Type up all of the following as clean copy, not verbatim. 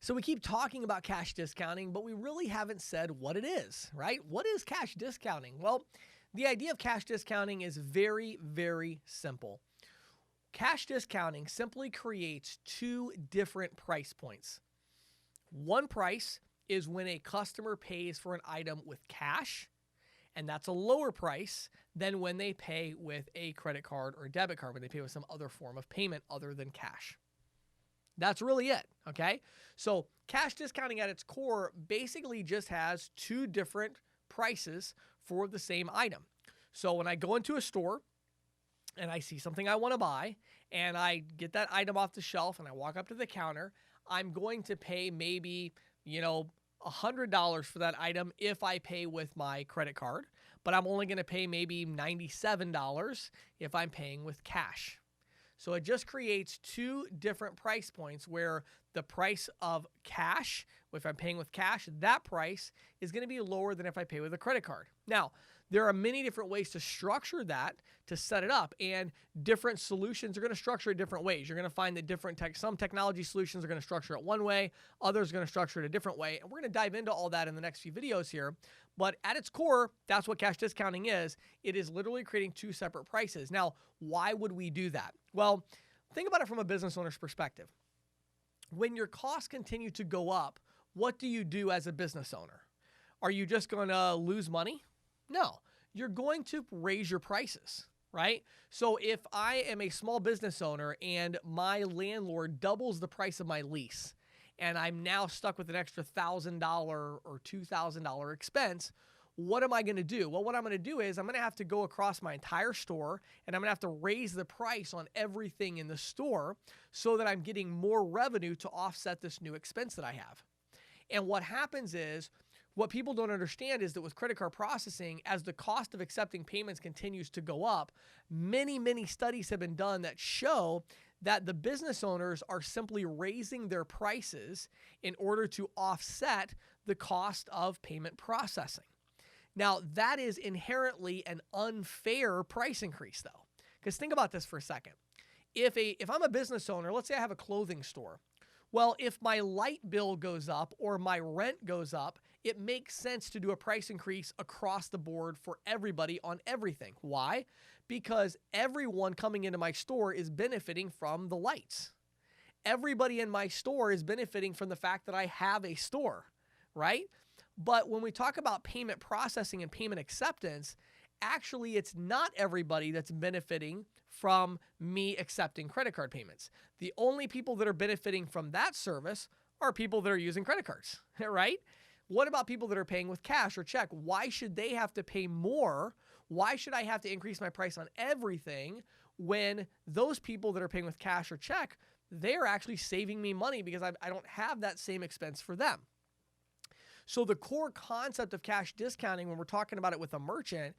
So we keep talking about cash discounting, but we really haven't said what it is, right? What is cash discounting? Well, the idea of cash discounting is very, very simple. Cash discounting simply creates two different price points. One price is when a customer pays for an item with cash, and that's a lower price than when they pay with a credit card or a debit card, when they pay with some other form of payment other than cash. That's really it, okay? So cash discounting at its core basically just has two different prices for the same item. So when I go into a store and I see something I want to buy and I get that item off the shelf and I walk up to the counter, I'm going to pay maybe, $100 for that item if I pay with my credit card, but I'm only going to pay maybe $97 if I'm paying with cash. So it just creates two different price points where the price of cash, if I'm paying with cash, that price is going to be lower than if I pay with a credit card. Now, there are many different ways to structure that, to set it up, and different solutions are going to structure it different ways. You're going to find that some technology solutions are going to structure it one way, others are going to structure it a different way, and we're going to dive into all that in the next few videos here. But at its core, that's what cash discounting is. It is literally creating two separate prices. Now, why would we do that? Well, think about it from a business owner's perspective. When your costs continue to go up, what do you do as a business owner? Are you just going to lose money? No, you're going to raise your prices, right? So if I am a small business owner and my landlord doubles the price of my lease, and I'm now stuck with an extra $1,000 or $2,000 expense, what am I going to do? Well, what I'm going to do is I'm going to have to go across my entire store and I'm going to have to raise the price on everything in the store so that I'm getting more revenue to offset this new expense that I have. And what happens is, what people don't understand is that with credit card processing, as the cost of accepting payments continues to go up, many, many studies have been done that show that the business owners are simply raising their prices in order to offset the cost of payment processing. Now, that is inherently an unfair price increase, though. Because think about this for a second. If I'm a business owner, let's say I have a clothing store. Well, if my light bill goes up or my rent goes up, it makes sense to do a price increase across the board for everybody on everything. Why? Because everyone coming into my store is benefiting from the lights. Everybody in my store is benefiting from the fact that I have a store, right? But when we talk about payment processing and payment acceptance, actually it's not everybody that's benefiting from me accepting credit card payments. The only people that are benefiting from that service are people that are using credit cards, right? What about people that are paying with cash or check? Why should they have to pay more? Why should I have to increase my price on everything when those people that are paying with cash or check, they're actually saving me money because I don't have that same expense for them? So the core concept of cash discounting, when we're talking about it with a merchant,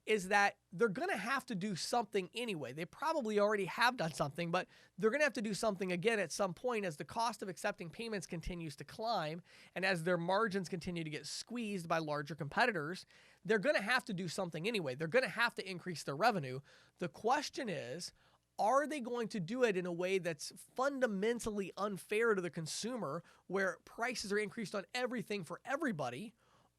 is that they're going to have to do something anyway. They probably already have done something, but they're going to have to do something again at some point as the cost of accepting payments continues to climb and as their margins continue to get squeezed by larger competitors. They're going to have to do something anyway. They're going to have to increase their revenue. The question is, are they going to do it in a way that's fundamentally unfair to the consumer, where prices are increased on everything for everybody?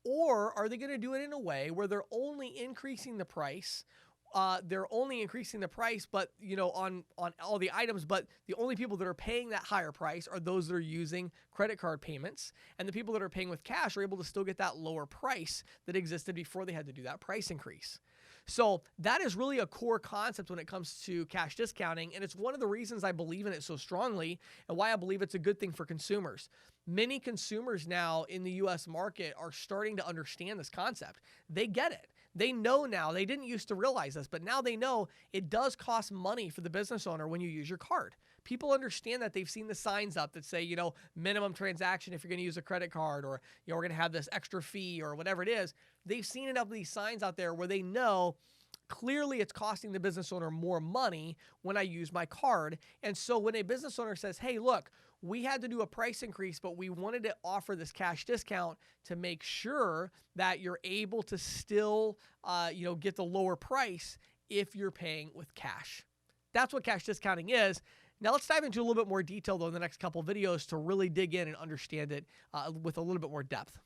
Or are they going to do it in a way where they're only increasing the price? But on all the items, but the only people that are paying that higher price are those that are using credit card payments, and the people that are paying with cash are able to still get that lower price that existed before they had to do that price increase. So that is really a core concept when it comes to cash discounting, and it's one of the reasons I believe in it so strongly and why I believe it's a good thing for consumers. Many consumers now in the U.S. market are starting to understand this concept. They get it. They know now. They didn't used to realize this, but now they know it does cost money for the business owner when you use your card. People understand that. They've seen the signs up that say, minimum transaction if you're going to use a credit card, or, we're going to have this extra fee or whatever it is. They've seen enough of these signs out there where they know clearly it's costing the business owner more money when I use my card. And so when a business owner says, hey, look, we had to do a price increase, but we wanted to offer this cash discount to make sure that you're able to still, get the lower price if you're paying with cash. That's what cash discounting is. Now let's dive into a little bit more detail though in the next couple videos to really dig in and understand it with a little bit more depth.